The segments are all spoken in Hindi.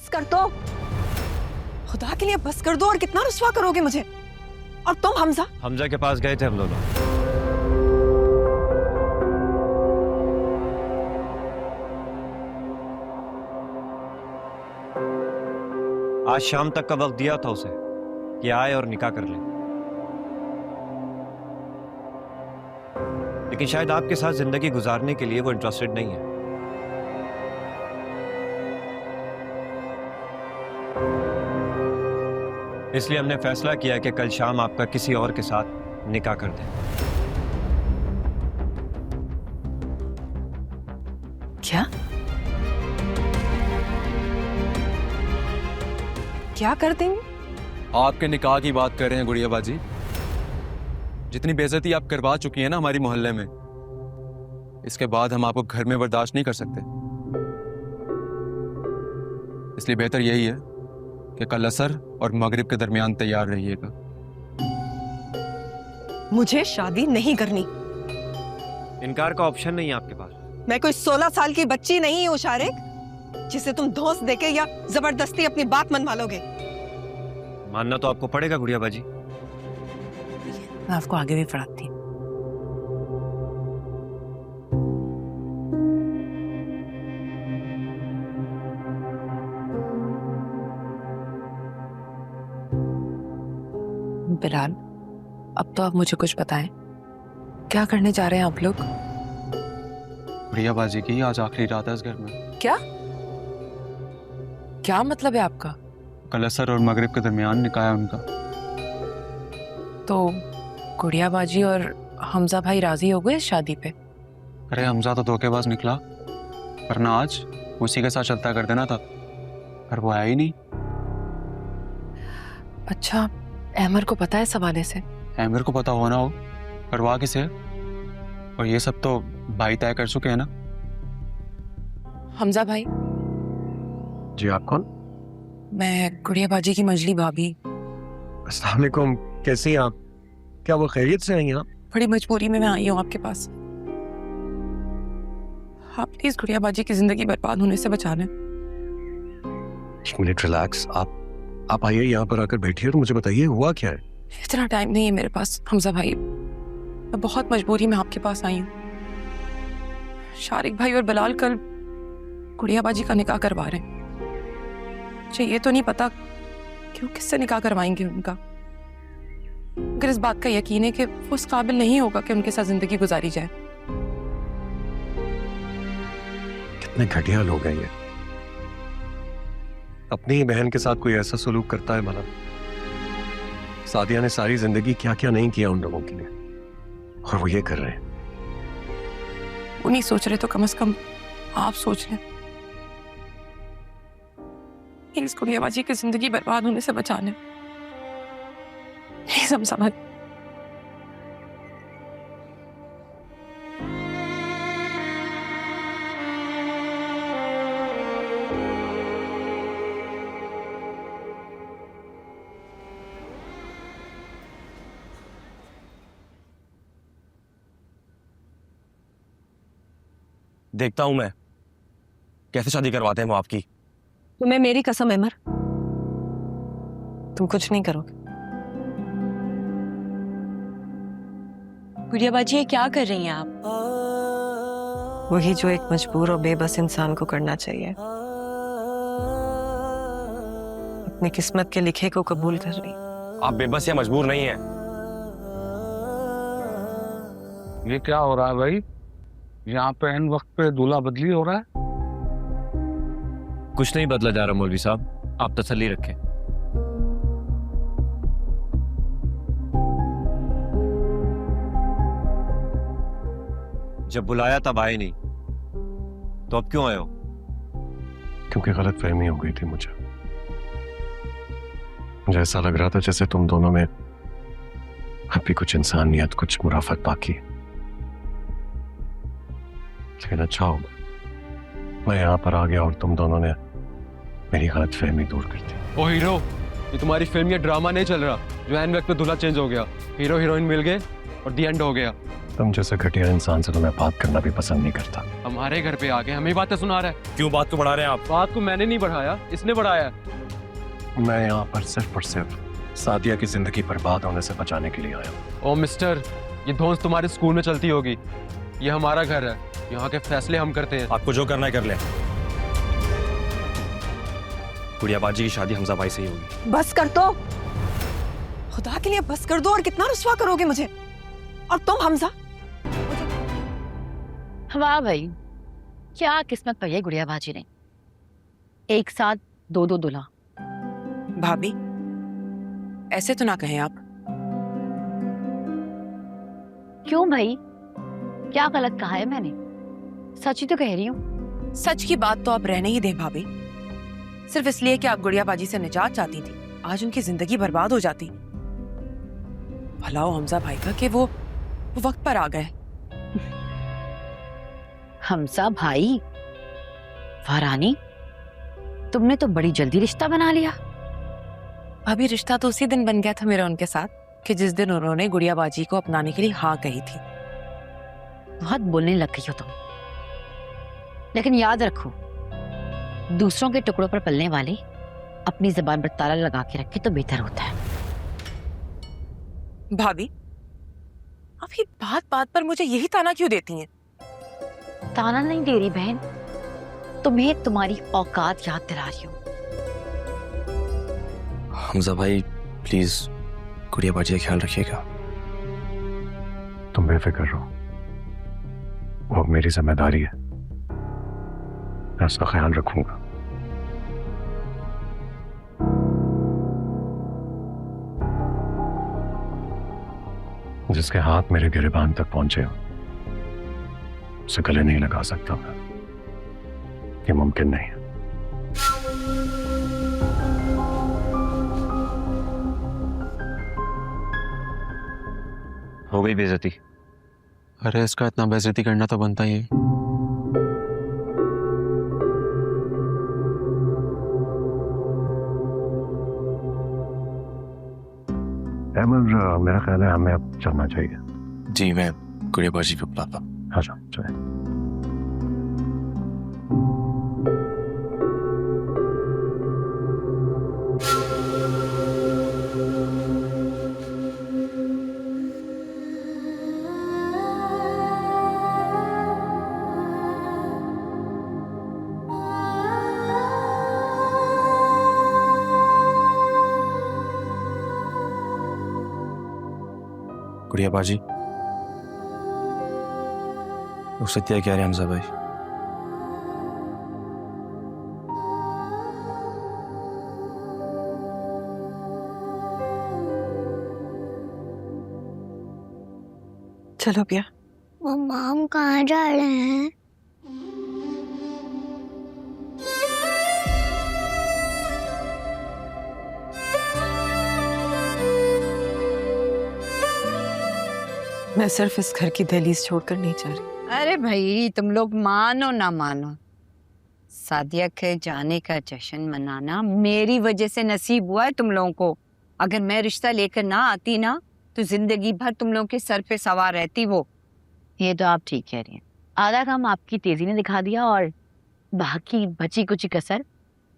बस कर दो, खुदा के लिए बस कर दो। और कितना रुस्वा करोगे मुझे? और तुम हमजा के पास गए थे हम दोनों। आज शाम तक का वक्त दिया था उसे कि आए और निकाह कर ले, लेकिन शायद आपके साथ जिंदगी गुजारने के लिए वो इंटरेस्टेड नहीं है। इसलिए हमने फैसला किया कि कल शाम आपका किसी और के साथ निकाह कर दें। क्या क्या कर देंगे? आपके निकाह की बात कर रहे हैं गुड़िया बाजी। जितनी बेइज्जती आप करवा चुकी हैं ना हमारी मोहल्ले में, इसके बाद हम आपको घर में बर्दाश्त नहीं कर सकते। इसलिए बेहतर यही है कि कल असर और मगरिब के दरमियान तैयार रहिएगा। मुझे शादी नहीं करनी। इनकार का ऑप्शन नहीं है आपके पास। मैं कोई 16 साल की बच्ची नहीं हूँ शारिक, जिसे तुम धौंस देके या जबरदस्ती अपनी बात मनवा लोगे। मानना तो आपको पड़ेगा गुड़िया बाजी। मैं आपको आगे भी पढ़ाती। बिलाल, अब तो आप मुझे कुछ बताएं, क्या करने जा रहे हैं आप लोग? गुड़िया बाजी की आज आखिरी रात है इस घर में। क्या क्या मतलब है आपका? कल असर और मगरिब के दरमियान निकाह है उनका। तो गुड़िया बाजी और हमजा भाई राजी हो गए इस शादी पे? अरे हमजा तो धोखेबाज निकला, वरना आज उसी के साथ चलता कर देना था, पर वो आया ही नहीं। अच्छा, अहमर को पता है इस हवाले से? अहमर को पता होना हो, परवाह किसे है? और ये सब तो भाई तय कर चुके हैं ना। हमजा भाई। जी, आप कौन? मैं गुड़िया बाजी की मजली भाभी। अस्सलाम वालेकुम, कैसी हैं आप? क्या वो खैरियत से आई हैं आप? बड़ी मजबूरी में मैं आई हूँ आपके पास। आप प्लीज गुड़िया बाजी की जिंदगी बर्बाद होने से बचा लें। एक मिनट रिलैक्स। आप आइए, यहाँ पर आकर बैठिए और मुझे बताइए हुआ क्या है। इतना टाइम नहीं है मेरे पास हमजा भाई, मैं बहुत मजबूरी में आपके पास आई हूँ। शारिक भाई और बिलाल कल गुड़िया बाजी का निकाह करवा रहे हैं। मुझे ये तो नहीं पता कि वो किससे निकाह करवाएंगे उनका, मगर इस बात का यकीन है कि वो उस काबिल नहीं होगा कि उनके साथ जिंदगी गुजारी जाए। कितने घटिया लोग हैं ये। अपनी ही बहन के साथ कोई ऐसा सलूक करता है भला? सादिया ने सारी जिंदगी क्या क्या नहीं किया उन लोगों के लिए, और वो ये कर रहे हैं। वो नहीं सोच रहे तो कम से कम आप सोच लें। प्लीज गुड़िया बाजी की जिंदगी बर्बाद होने से बचा लें। प्लीज हमजा भाई। देखता हूं मैं कैसे शादी करवाते हैं वो आपकी। तुम्हें मेरी कसम अमर, तुम कुछ नहीं करोगे। गुड़िया बाजी ये क्या कर रही हैं आप? वही जो एक मजबूर और बेबस इंसान को करना चाहिए। अपनी किस्मत के लिखे को कबूल कर रही। आप बेबस या मजबूर नहीं हैं। ये क्या हो रहा है भाई? यहाँ पे इन वक्त पे दूल्हा बदली हो रहा है। कुछ नहीं बदला जा रहा मौलवी साहब, आप तसल्ली रखें। जब बुलाया तब आए नहीं, तो अब क्यों आए हो? क्योंकि गलत फहमी हो गई थी मुझे ऐसा लग रहा था जैसे तुम दोनों में अभी कुछ इंसानियत, कुछ मुराफत बाकी है। लेकिन अच्छा हो मैं यहाँ पर आ गया और तुम दोनों ने मेरी गलत फहमी दूर कर दी। ओ हीरो, ये तुम्हारी फिल्म या ड्रामा नहीं चल रहा जो एन वक्त पे दूल्हा चेंज हो गया। हीरो हीरोइन मिल गए और दी एंड हो गया। तुम जैसे घटिया इंसान से तो मैं बात करना भी पसंद नहीं करता। हमारे घर पे आके हमें बातें सुना रहा है। क्यों बात को बढ़ा रहे हैं आप? बात को मैंने नहीं बढ़ाया, इसने बढ़ाया। मैं यहाँ पर सिर्फ और सिर्फ सादिया की जिंदगी बर्बाद होने से बचाने के लिए आया हूँ। ओ मिस्टर, ये धौंस तुम्हारे स्कूल में चलती होगी। ये हमारा घर है, यहाँ के फैसले हम करते हैं। आपको जो करना है कर ले। गुड़िया बाजी की शादी हमजा भाई से ही होगी। बस कर दो, खुदा के लिए बस कर दो। और कितना रुस्वा करोगे मुझे? और तुम हमजा, वाह भाई, क्या किस्मत पाई है गुड़िया बाजी ने, एक साथ दो दो दूल्हा। भाभी ऐसे तो ना कहें आप। क्यों भाई, क्या गलत कहा है मैंने? सच ही तो कह रही हूँ। सच की बात तो आप रहने ही दें भाभी। सिर्फ इसलिए कि आप गुड़िया बाजी से निजात चाहती थी, आज उनकी जिंदगी बर्बाद हो जाती। भला हो हमजा भाई का कि वो वक्त पर आ गए। हमजा भाई, वारानी, तुमने तो बड़ी जल्दी रिश्ता बना लिया। भाभी रिश्ता तो उसी दिन बन गया था मेरा उनके साथ कि जिस दिन उन्होंने गुड़िया बाजी को अपनाने के लिए हाँ कही थी। बहुत बोलने लग गई हो तुम। लेकिन याद रखो, दूसरों के टुकड़ों पर पलने वाले अपनी जबान पर ताला लगा के रखे तो बेहतर होता है। भाभी आप ये बात बात पर मुझे यही ताना क्यों देती हैं? ताना नहीं दे रही बहन, तुम्हें तुम्हारी औकात याद दिला रही हूँ। हमजा भाई प्लीज गुड़िया बाजी का ख्याल रखिएगा। तुम बेफिक्र रहो, वो अब मेरी जिम्मेदारी है, मैं उसका ख्याल रखूंगा। जिसके हाथ मेरे गिरेबान तक पहुंचे हो उसे गले नहीं लगा सकता मैं, ये मुमकिन नहीं है। हो गई बेइज्जती। अरे इसका इतना बेइज्जती करना तो बनता ही है। अहमद, मेरा ख्याल है हमें अब चलना चाहिए। जी मैं गुड़िया बाजी को बुलाता हूँ। हाँ चले। गुड़िया बाजी, वो सत्या क्या रहे हमजा भाई? चलो पिया। मम्मा हम कहाँ जा रहे हैं? मैं सिर्फ इस घर की दहलीज छोड़कर नहीं जा रही। अरे भाई, तुम लोग मानो ना मानो, सादिया के जाने का जश्न मनाना मेरी वजह से नसीब हुआ है तुम लोगों को। अगर मैं रिश्ता लेकर ना आती ना तो जिंदगी भर तुम लोगों के सर पे सवार रहती वो। ये तो आप ठीक कह रही हैं। आधा काम आपकी तेजी ने दिखा दिया और बाकी बची कुची कसर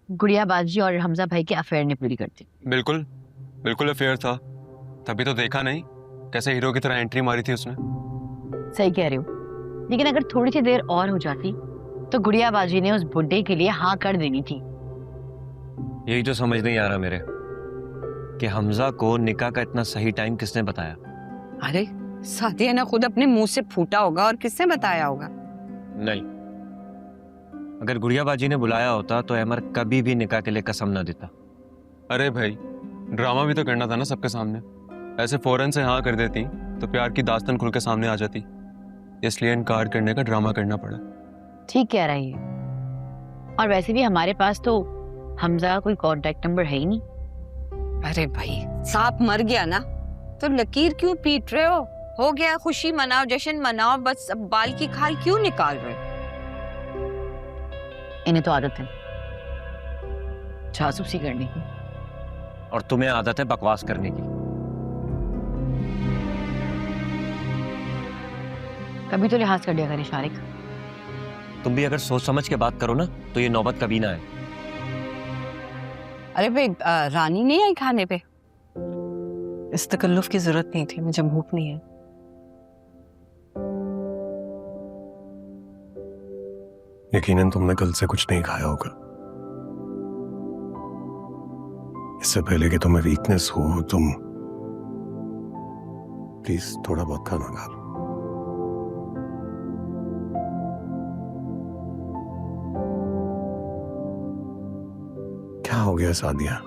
गुड़िया बाजी और हमजा भाई के अफेयर ने पूरी कर दी। बिल्कुल बिल्कुल अफेयर था, तभी तो देखा नहीं कैसे हीरो की तरह एंट्री मारी थी उसने। सही कह रही हो, लेकिन अगर थोड़ी सी देर और हो जाती तो गुड़िया बाजी ने उस बुड्ढे के लिए हाँ कर देनी थी। यही तो समझ नहीं आ रहा मेरे कि हमजा को निकाह का इतना सही टाइम किसने बताया। अरे सादिया ने खुद अपने मुंह से फूटा होगा और किसने बताया होगा। नहीं, अगर गुड़िया बाजी ने बुलाया होता तो अमर कभी भी निकाह के लिए कसम ना देता। अरे भाई, ड्रामा भी तो करना था ना सबके सामने। ऐसे फौरन से हाँ कर देती तो प्यार की दास्तान खुल के सामने आ जाती, इसलिए इनकार करने का ड्रामा करना पड़ा। ठीक कह रही है, और वैसे भी हमारे पास तो हमजा का कोई कांटेक्ट नंबर है ही नहीं। अरे भाई, सांप मर गया ना तो लकीर क्यों पीट रहे हो गया, खुशी मनाओ, जश्न मनाओ, बस अब बाल की खाल क्यों निकाल रहे हो? इन्हें तो आदत है जासूसी करने की। और तुम्हें आदत है बकवास करने की। कभी तो लिहाज कर दिया करे शारिक। तुम भी अगर सोच समझ के बात करो ना तो ये नौबत कभी ना आए। अरे भाई रानी नहीं आई खाने पे? इस तकल्लुफ की जरूरत नहीं थी, मुझे भूख नहीं है। यकीनन तुमने कल से कुछ नहीं खाया होगा। इससे पहले कि तुम्हें वीकनेस हो, तुम प्लीज थोड़ा बहुत खाना खा लो। क्या हो गया सादिया?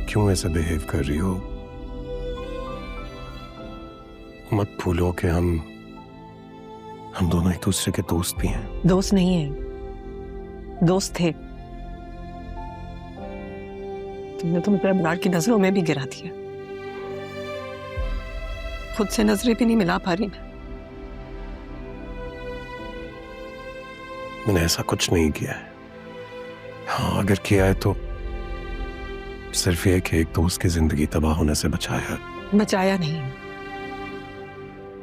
क्यों ऐसे बिहेव कर रही हो? मत भूलो कि हम दोनों एक दूसरे के दोस्त भी हैं। दोस्त नहीं है, दोस्त थे। तुमने तो मुझे अबरार की नजरों में भी गिरा दिया। खुद से नजरें भी नहीं मिला पा रही मैं। मैंने ऐसा कुछ नहीं किया है। हाँ, अगर किया है तो सिर्फ ये कि एक दोस्त की जिंदगी तबाह होने से बचाया। बचाया नहीं,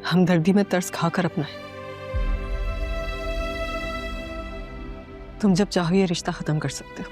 हमदर्दी में तरस खाकर अपनाए। तुम जब चाहो ये रिश्ता खत्म कर सकते हो।